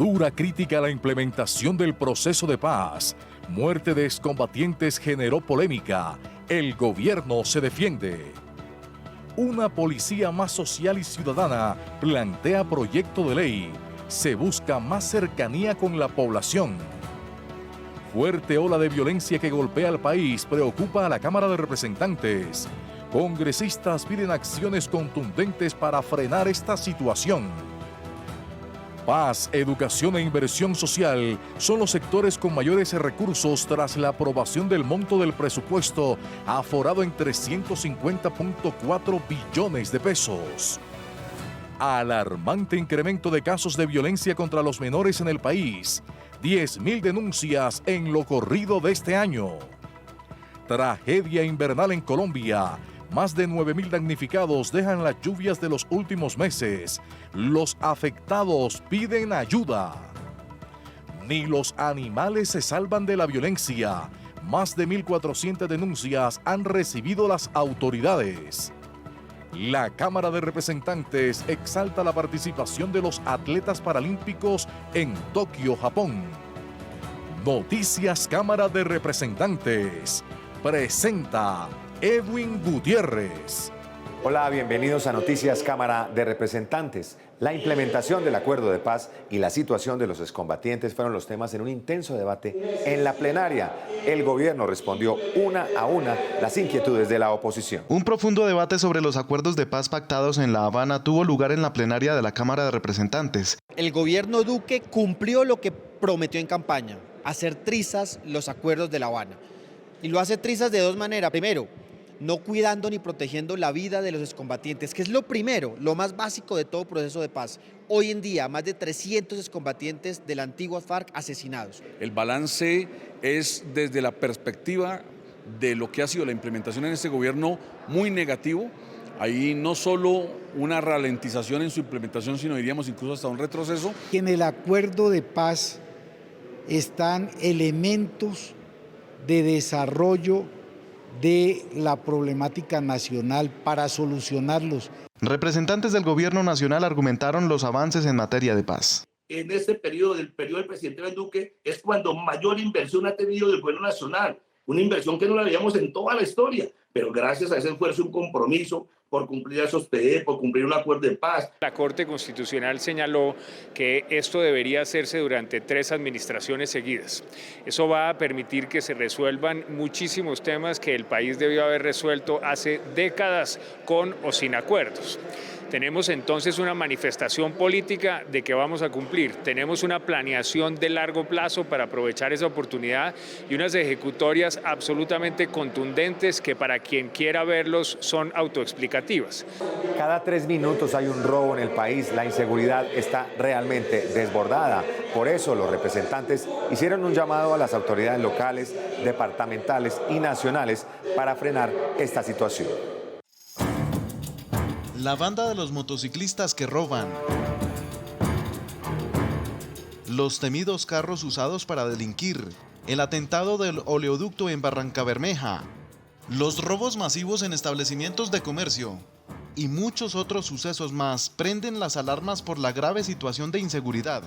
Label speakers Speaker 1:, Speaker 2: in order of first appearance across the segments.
Speaker 1: Dura crítica a la implementación del proceso de paz. Muerte de excombatientes generó polémica. El gobierno se defiende. Una policía más social y ciudadana plantea proyecto de ley. Se busca más cercanía con la población. Fuerte ola de violencia que golpea al país preocupa a la Cámara de Representantes. Congresistas piden acciones contundentes para frenar esta situación. Paz, educación e inversión social son los sectores con mayores recursos tras la aprobación del monto del presupuesto aforado en 350.4 billones de pesos. Alarmante incremento de casos de violencia contra los menores en el país. 10.000 denuncias en lo corrido de este año. Tragedia invernal en Colombia. Más de 9.000 damnificados dejan las lluvias de los últimos meses. Los afectados piden ayuda. Ni los animales se salvan de la violencia. Más de 1.400 denuncias han recibido las autoridades. La Cámara de Representantes exalta la participación de los atletas paralímpicos en Tokio, Japón. Noticias Cámara de Representantes presenta Edwin Gutiérrez.
Speaker 2: Hola, bienvenidos a Noticias Cámara de Representantes. La implementación del acuerdo de paz y la situación de los excombatientes fueron los temas en un intenso debate en la plenaria. El gobierno respondió una a una las inquietudes de la oposición.
Speaker 3: Un profundo debate sobre los acuerdos de paz pactados en La Habana tuvo lugar en la plenaria de la Cámara de Representantes.
Speaker 4: El gobierno Duque cumplió lo que prometió en campaña, hacer trizas los acuerdos de La Habana. Y lo hace trizas de dos maneras. Primero, no cuidando ni protegiendo la vida de los excombatientes, que es lo primero, lo más básico de todo proceso de paz. Hoy en día, más de 300 excombatientes de la antigua FARC asesinados.
Speaker 5: El balance es, desde la perspectiva de lo que ha sido la implementación en este gobierno, muy negativo. Hay no solo una ralentización en su implementación, sino diríamos incluso hasta un retroceso.
Speaker 6: En el acuerdo de paz están elementos de desarrollo de la problemática nacional para solucionarlos.
Speaker 3: Representantes del gobierno nacional argumentaron los avances en materia de paz.
Speaker 7: En este periodo, del presidente Iván Duque, es cuando mayor inversión ha tenido el gobierno nacional, una inversión que no la veíamos en toda la historia, pero gracias a ese esfuerzo, un compromiso por cumplir esos PE, por cumplir un acuerdo de paz.
Speaker 8: La Corte Constitucional señaló que esto debería hacerse durante 3 administraciones seguidas. Eso va a permitir que se resuelvan muchísimos temas que el país debió haber resuelto hace décadas con o sin acuerdos. Tenemos entonces una manifestación política de que vamos a cumplir. Tenemos una planeación de largo plazo para aprovechar esa oportunidad y unas ejecutorias absolutamente contundentes que para quien quiera verlos son autoexplicativas.
Speaker 2: Cada 3 minutos hay un robo en el país. La inseguridad está realmente desbordada. Por eso los representantes hicieron un llamado a las autoridades locales, departamentales y nacionales para frenar esta situación.
Speaker 3: La banda de los motociclistas que roban. Los temidos carros usados para delinquir. El atentado del oleoducto en Barrancabermeja. Los robos masivos en establecimientos de comercio. Y muchos otros sucesos más prenden las alarmas por la grave situación de inseguridad.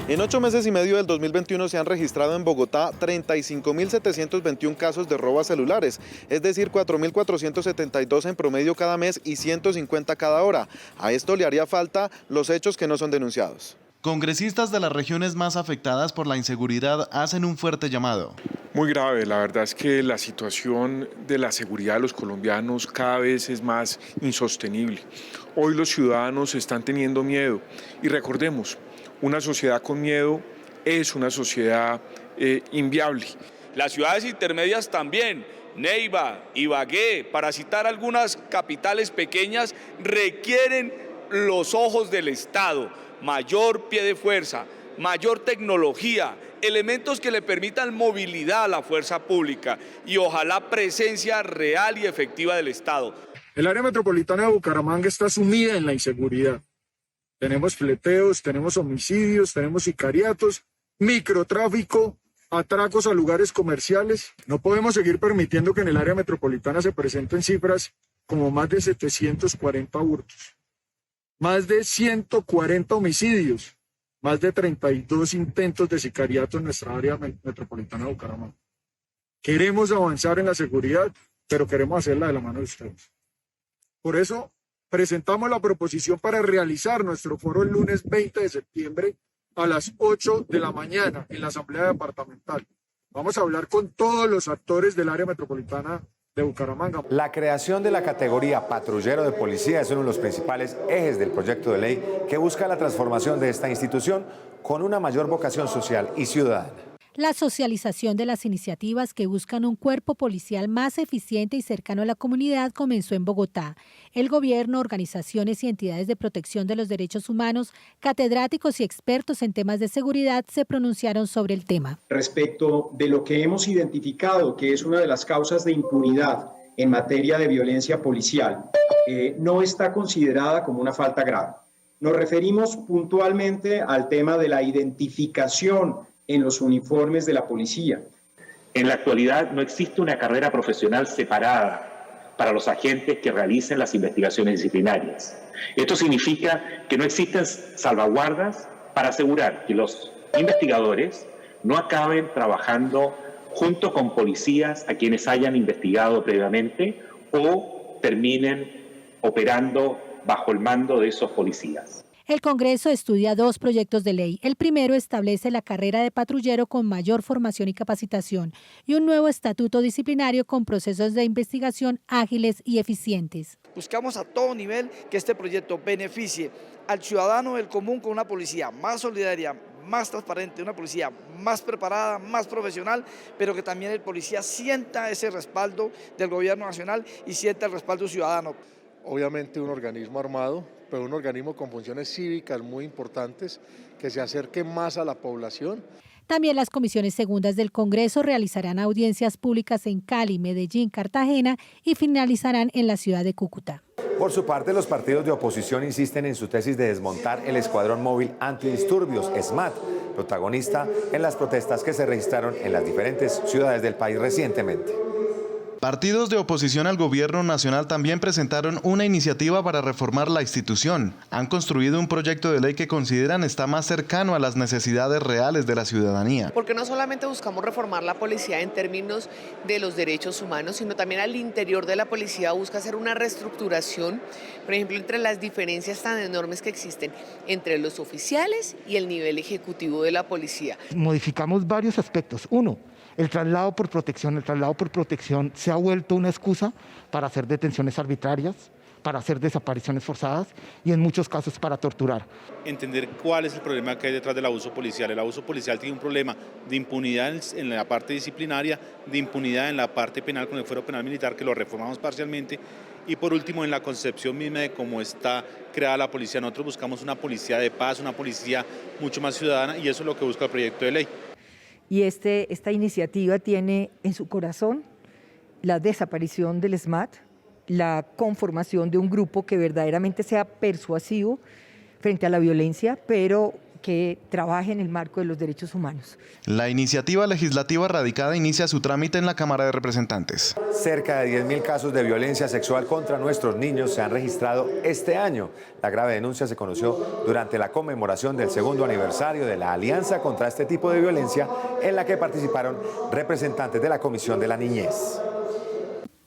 Speaker 3: En 8 meses y medio del 2021 se han registrado en Bogotá 35.721 casos de robo a celulares, es decir, 4.472 en promedio cada mes y 150 cada hora. A esto le haría falta los hechos que no son denunciados. Congresistas de las regiones más afectadas por la inseguridad hacen un fuerte llamado.
Speaker 9: Muy grave, la verdad es que la situación de la seguridad de los colombianos cada vez es más insostenible. Hoy los ciudadanos están teniendo miedo y recordemos, una sociedad con miedo es una sociedad inviable.
Speaker 10: Las ciudades intermedias también, Neiva, Ibagué, para citar algunas capitales pequeñas, requieren los ojos del Estado, mayor pie de fuerza, mayor tecnología, elementos que le permitan movilidad a la fuerza pública y ojalá presencia real y efectiva del Estado.
Speaker 11: El área metropolitana de Bucaramanga está sumida en la inseguridad. Tenemos fleteos, tenemos homicidios, tenemos sicariatos, microtráfico, atracos a lugares comerciales. No podemos seguir permitiendo que en el área metropolitana se presenten cifras como más de 740 hurtos. más de 140 homicidios, más de 32 intentos de sicariato en nuestra área metropolitana de Bucaramanga. Queremos avanzar en la seguridad, pero queremos hacerla de la mano de ustedes. Por eso presentamos la proposición para realizar nuestro foro el lunes 20 de septiembre a las 8 de la mañana en la Asamblea Departamental. Vamos a hablar con todos los actores del área metropolitana de Bucaramanga.
Speaker 2: La creación de la categoría patrullero de policía es uno de los principales ejes del proyecto de ley que busca la transformación de esta institución con una mayor vocación social y ciudadana.
Speaker 12: La socialización de las iniciativas que buscan un cuerpo policial más eficiente y cercano a la comunidad comenzó en Bogotá. El gobierno, organizaciones y entidades de protección de los derechos humanos, catedráticos y expertos en temas de seguridad se pronunciaron sobre el tema.
Speaker 13: Respecto de lo que hemos identificado, que es una de las causas de impunidad en materia de violencia policial, no está considerada como una falta grave. Nos referimos puntualmente al tema de la identificación en los uniformes de la policía.
Speaker 14: En la actualidad no existe una carrera profesional separada para los agentes que realicen las investigaciones disciplinarias. Esto significa que no existen salvaguardas para asegurar que los investigadores no acaben trabajando junto con policías a quienes hayan investigado previamente o terminen operando bajo el mando de esos policías.
Speaker 12: El Congreso estudia 2 proyectos de ley. El primero establece la carrera de patrullero con mayor formación y capacitación y un nuevo estatuto disciplinario con procesos de investigación ágiles y eficientes.
Speaker 15: Buscamos a todo nivel que este proyecto beneficie al ciudadano del común con una policía más solidaria, más transparente, una policía más preparada, más profesional, pero que también el policía sienta ese respaldo del gobierno nacional y sienta el respaldo ciudadano.
Speaker 16: Obviamente un organismo armado, pero un organismo con funciones cívicas muy importantes, que se acerque más a la población.
Speaker 12: También las comisiones segundas del Congreso realizarán audiencias públicas en Cali, Medellín, Cartagena y finalizarán en la ciudad de Cúcuta.
Speaker 2: Por su parte, los partidos de oposición insisten en su tesis de desmontar el Escuadrón Móvil Antidisturbios, ESMAD, protagonista en las protestas que se registraron en las diferentes ciudades del país recientemente.
Speaker 3: Partidos de oposición al gobierno nacional también presentaron una iniciativa para reformar la institución. Han construido un proyecto de ley que consideran está más cercano a las necesidades reales de la ciudadanía.
Speaker 17: Porque no solamente buscamos reformar la policía en términos de los derechos humanos, sino también al interior de la policía busca hacer una reestructuración, por ejemplo, entre las diferencias tan enormes que existen entre los oficiales y el nivel ejecutivo de la policía.
Speaker 18: Modificamos varios aspectos. Uno, el traslado por protección. El traslado por protección se ha vuelto una excusa para hacer detenciones arbitrarias, para hacer desapariciones forzadas y en muchos casos para torturar.
Speaker 19: Entender cuál es el problema que hay detrás del abuso policial. El abuso policial tiene un problema de impunidad en la parte disciplinaria, de impunidad en la parte penal con el fuero penal militar, que lo reformamos parcialmente, y por último en la concepción misma de cómo está creada la policía. Nosotros buscamos una policía de paz, una policía mucho más ciudadana, y eso es lo que busca el proyecto de ley.
Speaker 20: Y esta iniciativa tiene en su corazón la desaparición del SMAT, la conformación de un grupo que verdaderamente sea persuasivo frente a la violencia, pero que trabaje en el marco de los derechos humanos.
Speaker 3: La iniciativa legislativa radicada inicia su trámite en la Cámara de Representantes.
Speaker 2: Cerca de 10.000 casos de violencia sexual contra nuestros niños se han registrado este año. La grave denuncia se conoció durante la conmemoración del 2º aniversario de la Alianza contra este tipo de violencia, en la que participaron representantes de la Comisión de la Niñez.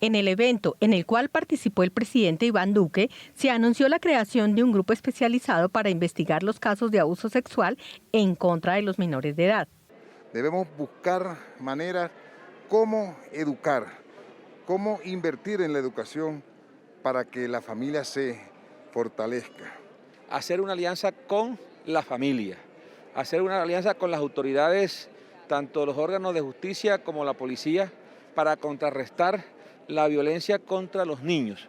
Speaker 21: En el evento, en el cual participó el presidente Iván Duque, se anunció la creación de un grupo especializado para investigar los casos de abuso sexual en contra de los menores de edad.
Speaker 22: Debemos buscar maneras cómo educar, cómo invertir en la educación para que la familia se fortalezca.
Speaker 23: Hacer una alianza con la familia, hacer una alianza con las autoridades, tanto los órganos de justicia como la policía, para contrarrestar la violencia contra los niños.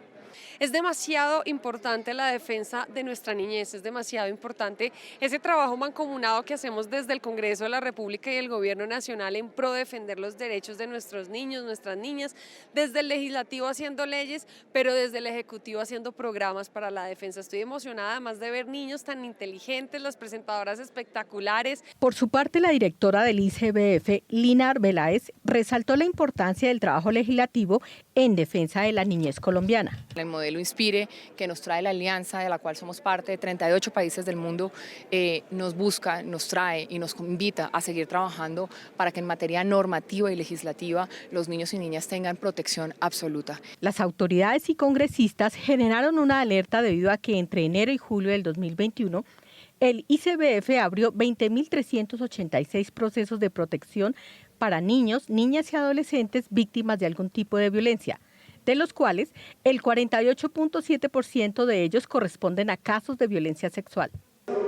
Speaker 24: Es demasiado importante la defensa de nuestra niñez, es demasiado importante ese trabajo mancomunado que hacemos desde el Congreso de la República y el Gobierno Nacional en pro de defender los derechos de nuestros niños, nuestras niñas, desde el Legislativo haciendo leyes, pero desde el Ejecutivo haciendo programas para la defensa. Estoy emocionada además de ver niños tan inteligentes, las presentadoras espectaculares.
Speaker 21: Por su parte, la directora del ICBF, Lina Arbeláez, resaltó la importancia del trabajo legislativo en defensa de la niñez colombiana.
Speaker 25: El modelo
Speaker 1: modelo Inspire, que nos trae la alianza de la cual somos parte de 38 países del mundo, nos busca, nos trae y nos invita a seguir trabajando para que en materia normativa y legislativa los niños y niñas tengan protección absoluta.
Speaker 21: Las autoridades y congresistas generaron una alerta debido a que entre enero y julio del 2021 el ICBF abrió 20.386 procesos de protección para niños, niñas y adolescentes víctimas de algún tipo de violencia, de los cuales el 48.7% de ellos corresponden a casos de violencia sexual.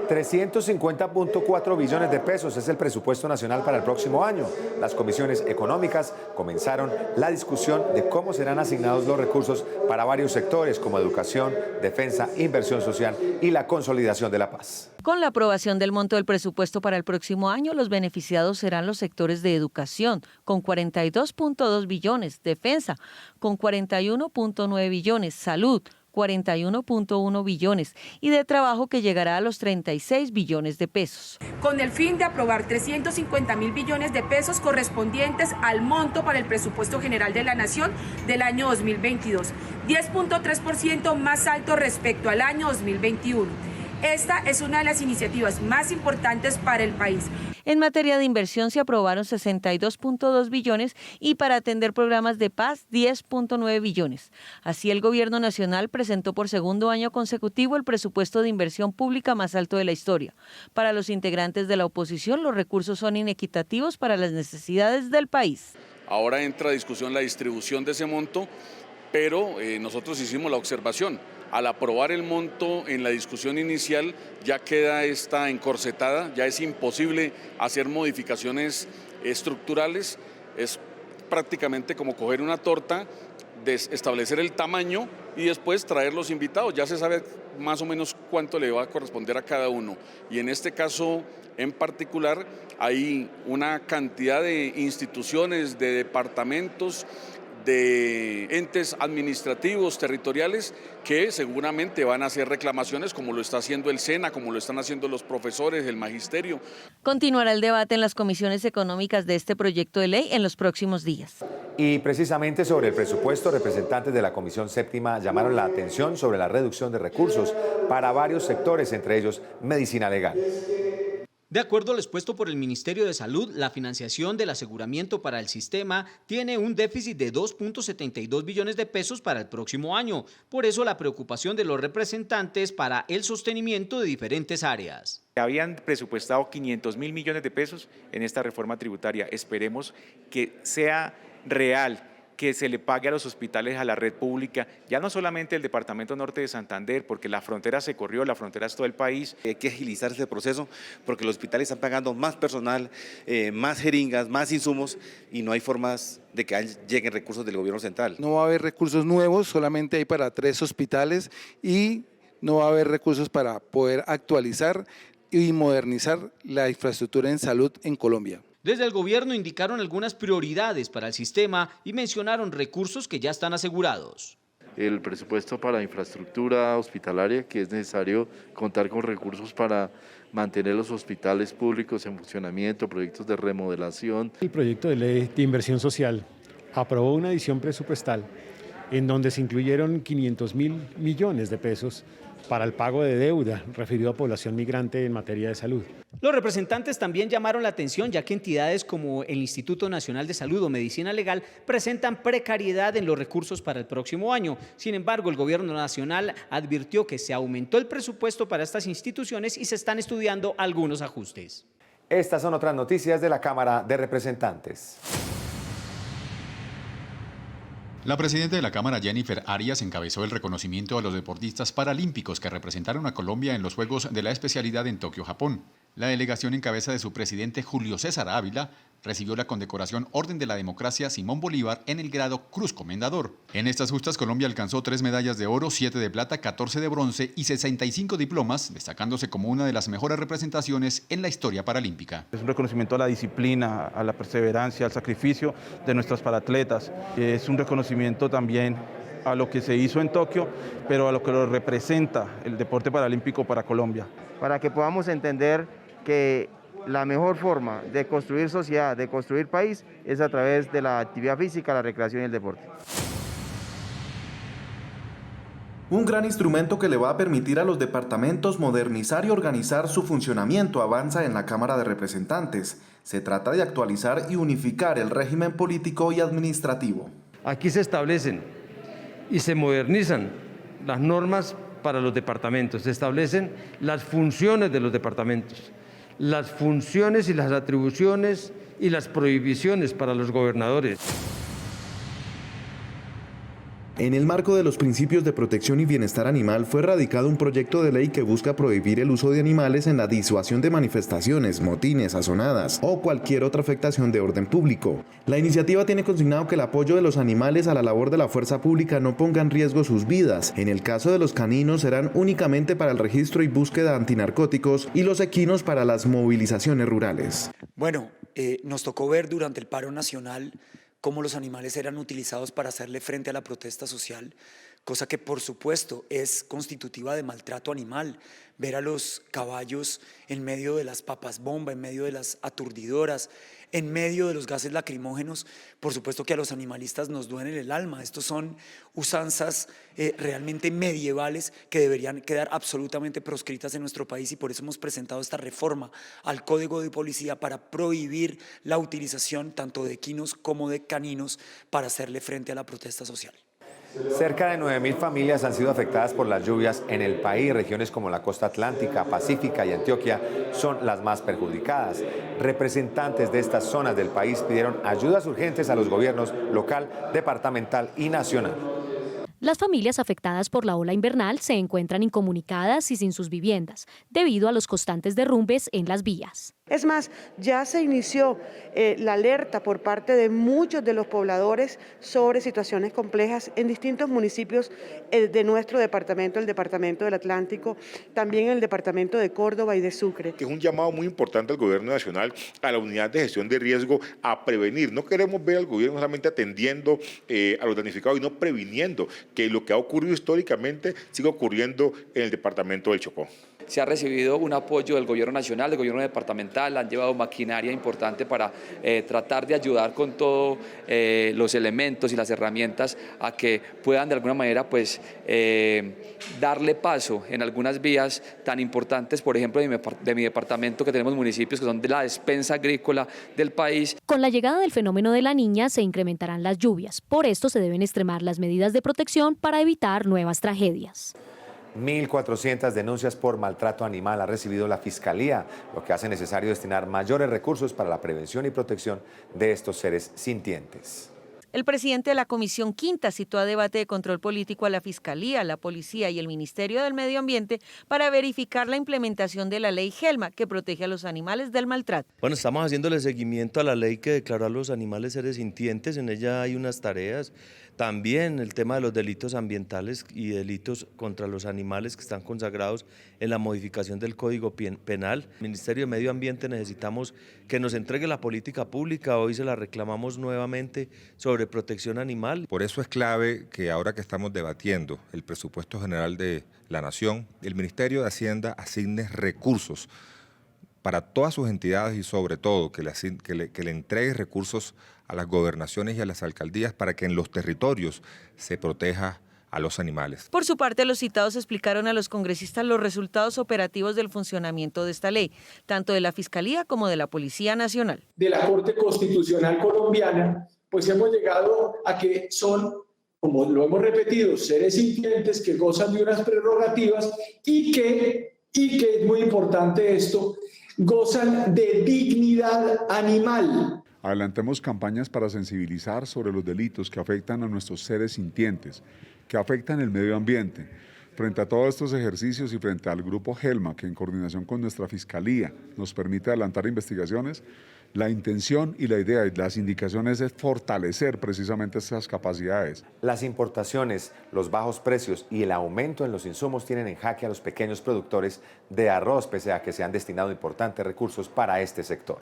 Speaker 2: 350.4 billones de pesos es el presupuesto nacional para el próximo año. Las comisiones económicas comenzaron la discusión de cómo serán asignados los recursos para varios sectores como educación, defensa, inversión social y la consolidación de la paz.
Speaker 4: Con la aprobación del monto del presupuesto para el próximo año, los beneficiados serán los sectores de educación, con 42.2 billones, defensa, con 41.9 billones, salud, 41.1 billones y de trabajo, que llegará a los 36 billones de pesos.
Speaker 5: Con el fin de aprobar 350.000 billones de pesos correspondientes al monto para el presupuesto general de la Nación del año 2022, 10.3% más alto respecto al año 2021. Esta es una de las iniciativas más importantes para el país.
Speaker 4: En materia de inversión se aprobaron 62.2 billones y para atender programas de paz 10.9 billones. Así, el Gobierno Nacional presentó por segundo año consecutivo el presupuesto de inversión pública más alto de la historia. Para los integrantes de la oposición, los recursos son inequitativos para las necesidades del país.
Speaker 10: Ahora entra a discusión la distribución de ese monto, pero nosotros hicimos la observación. Al aprobar el monto en la discusión inicial, ya queda esta encorsetada, ya es imposible hacer modificaciones estructurales, es prácticamente como coger una torta, establecer el tamaño y después traer los invitados, ya se sabe más o menos cuánto le va a corresponder a cada uno. Y en este caso en particular hay una cantidad de instituciones, de departamentos, de entes administrativos territoriales que seguramente van a hacer reclamaciones, como lo está haciendo el SENA, como lo están haciendo los profesores, el magisterio.
Speaker 4: Continuará el debate en las comisiones económicas de este proyecto de ley en los próximos días.
Speaker 2: Y precisamente sobre el presupuesto, representantes de la Comisión Séptima llamaron la atención sobre la reducción de recursos para varios sectores, entre ellos medicina legal.
Speaker 6: De acuerdo al expuesto por el Ministerio de Salud, la financiación del aseguramiento para el sistema tiene un déficit de 2.72 billones de pesos para el próximo año. Por eso la preocupación de los representantes para el sostenimiento de diferentes áreas.
Speaker 25: Habían presupuestado 500.000 millones de pesos en esta reforma tributaria. Esperemos que sea real, que se le pague a los hospitales, a la red pública, ya no solamente el Departamento Norte de Santander, porque la frontera se corrió, la frontera es todo el país.
Speaker 26: Hay que agilizar ese proceso porque los hospitales están pagando más personal, más jeringas, más insumos y no hay formas de que lleguen recursos del gobierno central.
Speaker 27: No va a haber recursos nuevos, solamente hay para 3 hospitales y no va a haber recursos para poder actualizar y modernizar la infraestructura en salud en Colombia.
Speaker 6: Desde el gobierno indicaron algunas prioridades para el sistema y mencionaron recursos que ya están asegurados.
Speaker 28: El presupuesto para infraestructura hospitalaria, que es necesario contar con recursos para mantener los hospitales públicos en funcionamiento, proyectos de remodelación.
Speaker 29: El proyecto de ley de inversión social aprobó una adición presupuestal en donde se incluyeron 500.000 millones de pesos para el pago de deuda referido a población migrante en materia de salud.
Speaker 6: Los representantes también llamaron la atención ya que entidades como el Instituto Nacional de Salud o Medicina Legal presentan precariedad en los recursos para el próximo año. Sin embargo, el Gobierno Nacional advirtió que se aumentó el presupuesto para estas instituciones y se están estudiando algunos ajustes.
Speaker 2: Estas son otras noticias de la Cámara de Representantes.
Speaker 30: La presidenta de la Cámara, Jennifer Arias, encabezó el reconocimiento a los deportistas paralímpicos que representaron a Colombia en los Juegos de la Especialidad en Tokio, Japón. La delegación en cabeza de su presidente Julio César Ávila recibió la condecoración Orden de la Democracia Simón Bolívar en el grado Cruz Comendador. En estas justas, Colombia alcanzó 3 medallas de oro, 7 de plata, 14 de bronce y 65 diplomas, destacándose como una de las mejores representaciones en la historia paralímpica.
Speaker 31: Es un reconocimiento a la disciplina, a la perseverancia, al sacrificio de nuestros paratletas. Es un reconocimiento también a lo que se hizo en Tokio, pero a lo que lo representa el deporte paralímpico para Colombia.
Speaker 32: Para que podamos entender que la mejor forma de construir sociedad, de construir país, es a través de la actividad física, la recreación y el deporte.
Speaker 3: Un gran instrumento que le va a permitir a los departamentos modernizar y organizar su funcionamiento avanza en la Cámara de Representantes. Se trata de actualizar y unificar el régimen político y administrativo.
Speaker 7: Aquí se establecen y se modernizan las normas para los departamentos, se establecen las funciones de los departamentos, las funciones y las atribuciones y las prohibiciones para los gobernadores.
Speaker 3: En el marco de los principios de protección y bienestar animal fue radicado un proyecto de ley que busca prohibir el uso de animales en la disuasión de manifestaciones, motines, azonadas o cualquier otra afectación de orden público. La iniciativa tiene consignado que el apoyo de los animales a la labor de la fuerza pública no ponga en riesgo sus vidas. En el caso de los caninos serán únicamente para el registro y búsqueda antinarcóticos y los equinos para las movilizaciones rurales.
Speaker 8: Bueno, nos tocó ver durante el paro nacional cómo los animales eran utilizados para hacerle frente a la protesta social, cosa que por supuesto es constitutiva de maltrato animal. Ver a los caballos en medio de las papas bomba, en medio de las aturdidoras, en medio de los gases lacrimógenos, por supuesto que a los animalistas nos duele el alma. Estos son usanzas realmente medievales que deberían quedar absolutamente proscritas en nuestro país, y por eso hemos presentado esta reforma al Código de Policía para prohibir la utilización tanto de equinos como de caninos para hacerle frente a la protesta social.
Speaker 2: Cerca de 9.000 familias han sido afectadas por las lluvias en el país. Regiones como la costa atlántica, pacífica y Antioquia son las más perjudicadas. Representantes de estas zonas del país pidieron ayudas urgentes a los gobiernos local, departamental y nacional.
Speaker 9: Las familias afectadas por la ola invernal se encuentran incomunicadas y sin sus viviendas, debido a los constantes derrumbes en las vías.
Speaker 11: Es más, ya se inició la alerta por parte de muchos de los pobladores sobre situaciones complejas en distintos municipios de nuestro departamento, el departamento del Atlántico, también el departamento de Córdoba y de Sucre.
Speaker 12: Es un llamado muy importante al gobierno nacional, a la unidad de gestión de riesgo, a prevenir. No queremos ver al gobierno solamente atendiendo a los damnificados y no previniendo que lo que ha ocurrido históricamente siga ocurriendo en el departamento del Chocó.
Speaker 13: Se ha recibido un apoyo del gobierno nacional, del gobierno departamental, han llevado maquinaria importante para tratar de ayudar con todos los elementos y las herramientas a que puedan de alguna manera pues darle paso en algunas vías tan importantes, por ejemplo de mi departamento, que tenemos municipios que son de la despensa agrícola del país.
Speaker 9: Con la llegada del fenómeno de la Niña se incrementarán las lluvias, por esto se deben extremar las medidas de protección para evitar nuevas tragedias.
Speaker 2: 1.400 denuncias por maltrato animal ha recibido la Fiscalía, lo que hace necesario destinar mayores recursos para la prevención y protección de estos seres sintientes.
Speaker 4: El presidente de la Comisión Quinta citó a debate de control político a la Fiscalía, la Policía y el Ministerio del Medio Ambiente para verificar la implementación de la ley Gelma, que protege a los animales del maltrato.
Speaker 14: Bueno, estamos haciéndole seguimiento a la ley que declaró a los animales seres sintientes. En ella hay unas tareas. También el tema de los delitos ambientales y delitos contra los animales que están consagrados en la modificación del Código Penal. El Ministerio de Medio Ambiente necesitamos que nos entregue la política pública, hoy se la reclamamos nuevamente, sobre protección animal.
Speaker 15: Por eso es clave que ahora que estamos debatiendo el presupuesto general de la Nación, el Ministerio de Hacienda asigne recursos para todas sus entidades y sobre todo que le entregue recursos a las gobernaciones y a las alcaldías para que en los territorios se proteja a los animales.
Speaker 4: Por su parte, los citados explicaron a los congresistas los resultados operativos del funcionamiento de esta ley, tanto de la Fiscalía como de la Policía Nacional.
Speaker 16: De la Corte Constitucional Colombiana, pues hemos llegado a que son, como lo hemos repetido, seres sintientes que gozan de unas prerrogativas y que es muy importante esto, gozan de dignidad animal.
Speaker 17: Adelantemos campañas para sensibilizar sobre los delitos que afectan a nuestros seres sintientes, que afectan el medio ambiente. Frente a todos estos ejercicios y frente al grupo Gelma, que en coordinación con nuestra Fiscalía nos permite adelantar investigaciones, la intención y la idea y las indicaciones es fortalecer precisamente estas capacidades.
Speaker 2: Las importaciones, los bajos precios y el aumento en los insumos tienen en jaque a los pequeños productores de arroz, pese a que se han destinado importantes recursos para este sector.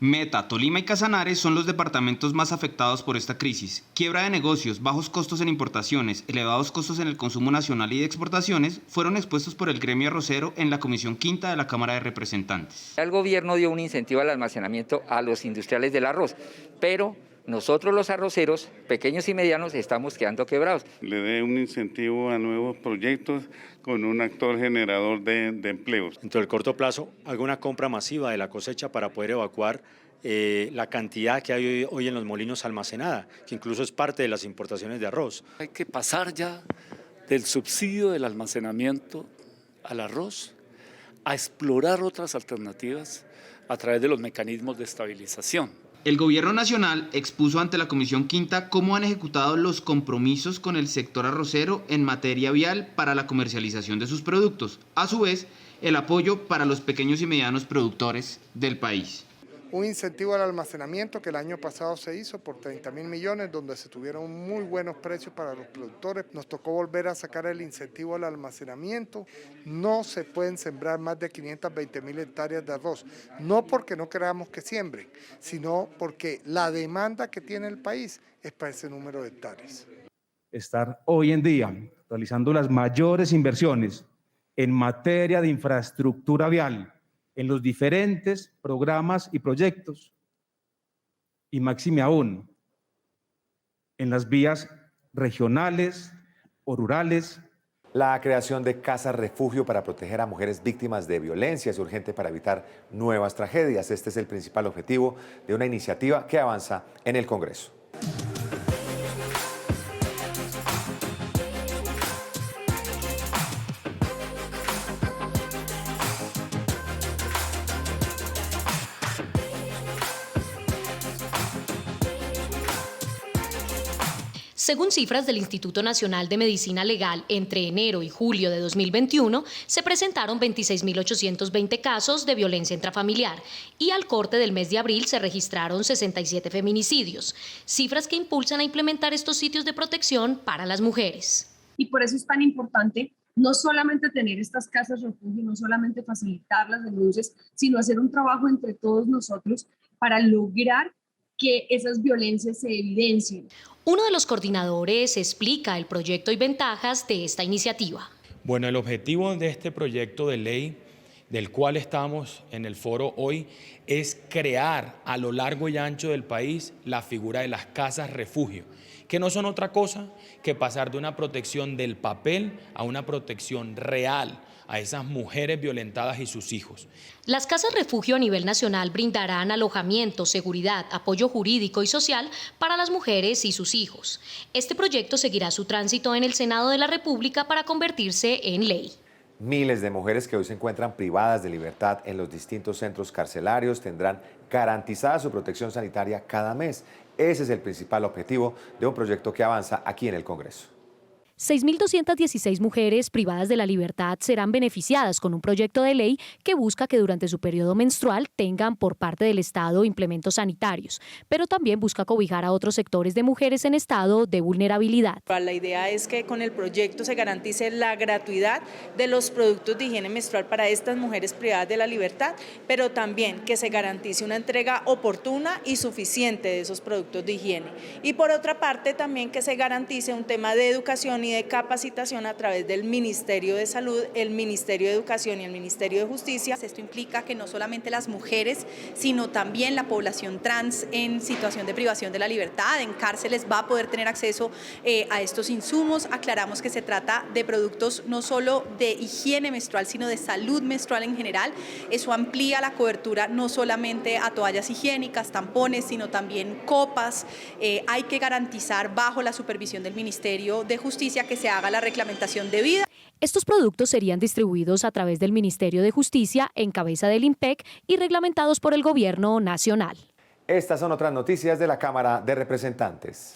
Speaker 18: Meta, Tolima y Casanare son los departamentos más afectados por esta crisis. Quiebra de negocios, bajos costos en importaciones, elevados costos en el consumo nacional y de exportaciones fueron expuestos por el gremio arrocero en la Comisión Quinta de la Cámara de Representantes.
Speaker 19: El gobierno dio un incentivo al almacenamiento a los industriales del arroz, pero
Speaker 1: nosotros los arroceros, pequeños y medianos, estamos quedando quebrados.
Speaker 5: Le dé un incentivo a nuevos proyectos con un actor generador de empleos.
Speaker 10: Dentro del corto plazo, haga una compra masiva de la cosecha para poder evacuar la cantidad que hay hoy en los molinos almacenada, que incluso es parte de las importaciones de arroz.
Speaker 19: Hay que pasar ya del subsidio del almacenamiento al arroz a explorar otras alternativas a través de los mecanismos de estabilización.
Speaker 18: El Gobierno Nacional expuso ante la Comisión Quinta cómo han ejecutado los compromisos con el sector arrocero en materia vial para la comercialización de sus productos. A su vez, el apoyo para los pequeños y medianos productores del país.
Speaker 20: Un incentivo al almacenamiento que el año pasado se hizo por 30.000 millones, donde se tuvieron muy buenos precios para los productores. Nos tocó volver a sacar el incentivo al almacenamiento. No se pueden sembrar más de 520.000 hectáreas de arroz, no porque no queramos que siembren, sino porque la demanda que tiene el país es para ese número de hectáreas.
Speaker 31: Estar hoy en día realizando las mayores inversiones en materia de infraestructura vial, en los diferentes programas y proyectos, y máxime aún, en las vías regionales o rurales.
Speaker 2: La creación de casas refugio para proteger a mujeres víctimas de violencia es urgente para evitar nuevas tragedias. Este es el principal objetivo de una iniciativa que avanza en el Congreso.
Speaker 9: Según cifras del Instituto Nacional de Medicina Legal, entre enero y julio de 2021 se presentaron 26.820 casos de violencia intrafamiliar y al corte del mes de abril se registraron 67 feminicidios, cifras que impulsan a implementar estos sitios de protección para las mujeres.
Speaker 21: Y por eso es tan importante no solamente tener estas casas refugio, no solamente facilitar las denuncias, sino hacer un trabajo entre todos nosotros para lograr que esas violencias se evidencien.
Speaker 9: Uno de los coordinadores explica el proyecto y ventajas de esta iniciativa.
Speaker 22: Bueno, el objetivo de este proyecto de ley, del cual estamos en el foro hoy, es crear a lo largo y ancho del país la figura de las casas refugio, que no son otra cosa que pasar de una protección del papel a una protección real a esas mujeres violentadas y sus hijos.
Speaker 9: Las casas refugio a nivel nacional brindarán alojamiento, seguridad, apoyo jurídico y social para las mujeres y sus hijos. Este proyecto seguirá su tránsito en el Senado de la República para convertirse en ley.
Speaker 2: Miles de mujeres que hoy se encuentran privadas de libertad en los distintos centros carcelarios tendrán garantizada su protección sanitaria cada mes. Ese es el principal objetivo de un proyecto que avanza aquí en el Congreso.
Speaker 9: 6.216 mujeres privadas de la libertad serán beneficiadas con un proyecto de ley que busca que durante su periodo menstrual tengan por parte del Estado implementos sanitarios, pero también busca cobijar a otros sectores de mujeres en estado de vulnerabilidad.
Speaker 28: La idea es que con el proyecto se garantice la gratuidad de los productos de higiene menstrual para estas mujeres privadas de la libertad, pero también que se garantice una entrega oportuna y suficiente de esos productos de higiene. Y por otra parte también que se garantice un tema de educación y de capacitación a través del Ministerio de Salud, el Ministerio de Educación y el Ministerio de Justicia.
Speaker 29: Esto implica que no solamente las mujeres, sino también la población trans en situación de privación de la libertad, en cárceles, va a poder tener acceso a estos insumos. Aclaramos que se trata de productos no solo de higiene menstrual, sino de salud menstrual en general. Eso amplía la cobertura no solamente a toallas higiénicas, tampones, sino también copas. Hay que garantizar bajo la supervisión del Ministerio de Justicia que se haga la reglamentación debida.
Speaker 9: Estos productos serían distribuidos a través del Ministerio de Justicia en cabeza del IMPEC y reglamentados por el Gobierno Nacional.
Speaker 2: Estas son otras noticias de la Cámara de Representantes.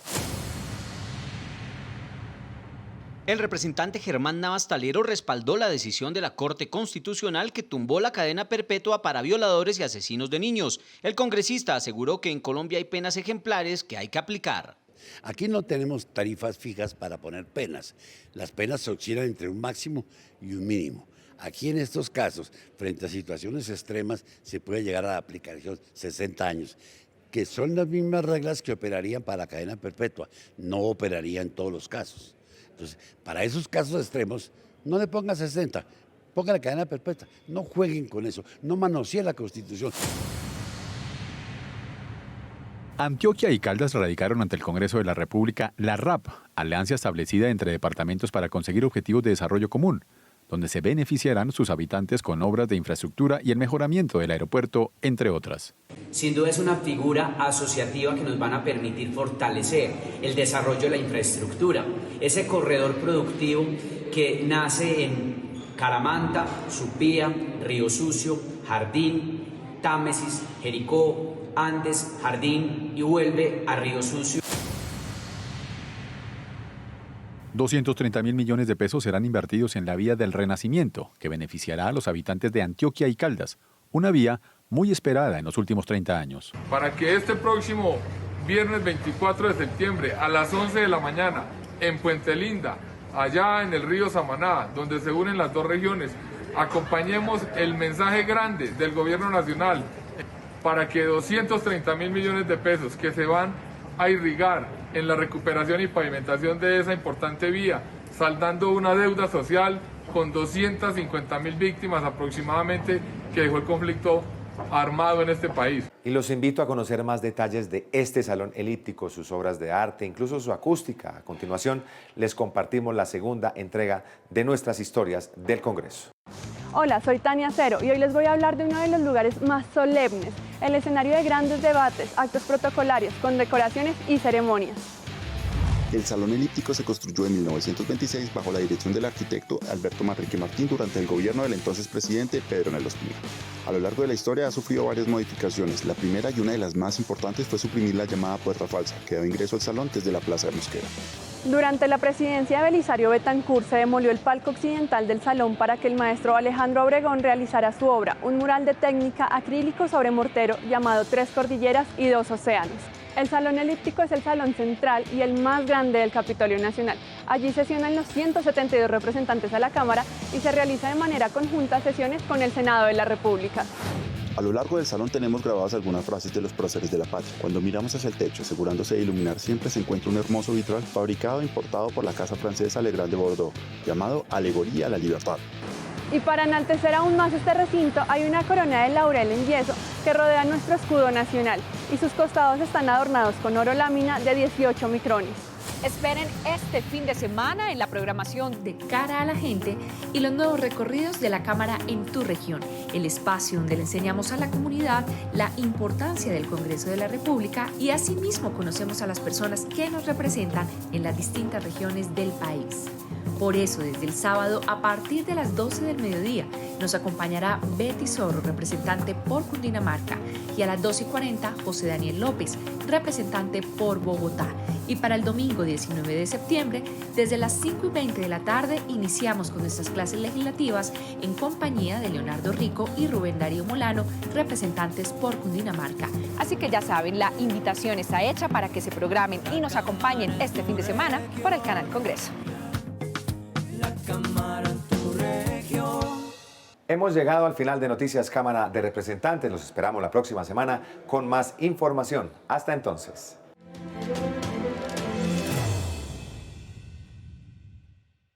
Speaker 6: El representante Germán Navas Talero respaldó la decisión de la Corte Constitucional que tumbó la cadena perpetua para violadores y asesinos de niños. El congresista aseguró que en Colombia hay penas ejemplares que hay que aplicar.
Speaker 30: Aquí no tenemos tarifas fijas para poner penas. Las penas se oscilan entre un máximo y un mínimo. Aquí en estos casos, frente a situaciones extremas, se puede llegar a la aplicación 60 años, que son las mismas reglas que operarían para la cadena perpetua, no operaría en todos los casos. Entonces, para esos casos extremos, no le pongan 60, pongan la cadena perpetua, no jueguen con eso, no manoseen la Constitución. Antioquia y Caldas radicaron ante el Congreso de la República la RAP, alianza establecida entre departamentos para conseguir objetivos de desarrollo común, donde se beneficiarán sus habitantes con obras de infraestructura y el mejoramiento del aeropuerto, entre otras.
Speaker 3: Sin duda es una figura asociativa que nos van a permitir fortalecer el desarrollo de la infraestructura, ese corredor productivo que nace en Caramanta, Supía, Río Sucio, Jardín, Támesis, Jericó, Andes, Jardín y vuelve a Río Sucio.
Speaker 30: 230.000 millones de pesos serán invertidos en la vía del Renacimiento, que beneficiará a los habitantes de Antioquia y Caldas, una vía muy esperada en los últimos 30 años.
Speaker 7: Para que este próximo viernes 24 de septiembre a las 11 de la mañana en Puente Linda, allá en el río Samaná, donde se unen las dos regiones, acompañemos el mensaje grande del gobierno nacional para que 230.000 millones de pesos que se van a irrigar en la recuperación y pavimentación de esa importante vía, saldando una deuda social con 250.000 víctimas aproximadamente que dejó el conflicto armado en este país.
Speaker 2: Y los invito a conocer más detalles de este salón elíptico, sus obras de arte, incluso su acústica. A continuación, les compartimos la segunda entrega de nuestras historias del Congreso.
Speaker 8: Hola, soy Tania Cero y hoy les voy a hablar de uno de los lugares más solemnes, el escenario de grandes debates, actos protocolarios, condecoraciones y ceremonias.
Speaker 11: El Salón Elíptico se construyó en 1926 bajo la dirección del arquitecto Alberto Manrique Martín durante el gobierno del entonces presidente Pedro Nel Ospina. A lo largo de la historia ha sufrido varias modificaciones. La primera y una de las más importantes fue suprimir la llamada puerta falsa, que daba ingreso al salón desde la Plaza de Mosquera.
Speaker 8: Durante la presidencia de Belisario Betancur se demolió el palco occidental del salón para que el maestro Alejandro Obregón realizara su obra, un mural de técnica acrílico sobre mortero llamado Tres Cordilleras y Dos Océanos. El Salón Elíptico es el salón central y el más grande del Capitolio Nacional. Allí sesionan los 172 representantes a la Cámara y se realiza de manera conjunta sesiones con el Senado de la República.
Speaker 11: A lo largo del salón tenemos grabadas algunas frases de los próceres de la patria. Cuando miramos hacia el techo, asegurándose de iluminar siempre, se encuentra un hermoso vitral fabricado e importado por la casa francesa Legrand de Bordeaux, llamado Alegoría a la Libertad.
Speaker 8: Y para enaltecer aún más este recinto, hay una corona de laurel en yeso que rodea nuestro escudo nacional y sus costados están adornados con oro lámina de 18 micrones.
Speaker 12: Esperen este fin de semana en la programación de Cara a la Gente y los nuevos recorridos de la Cámara en tu región, el espacio donde le enseñamos a la comunidad la importancia del Congreso de la República y asimismo conocemos a las personas que nos representan en las distintas regiones del país. Por eso, desde el sábado, a partir de las 12 del mediodía, nos acompañará Betty Zorro, representante por Cundinamarca, y a las 12:40, José Daniel López, representante por Bogotá. Y para el domingo 19 de septiembre, desde las 5:20 de la tarde, iniciamos con nuestras clases legislativas en compañía de Leonardo Rico y Rubén Darío Molano, representantes por Cundinamarca. Así que ya saben, la invitación está hecha para que se programen y nos acompañen este fin de semana por el canal Congreso.
Speaker 2: Hemos llegado al final de Noticias Cámara de Representantes. Los esperamos la próxima semana con más información. Hasta entonces.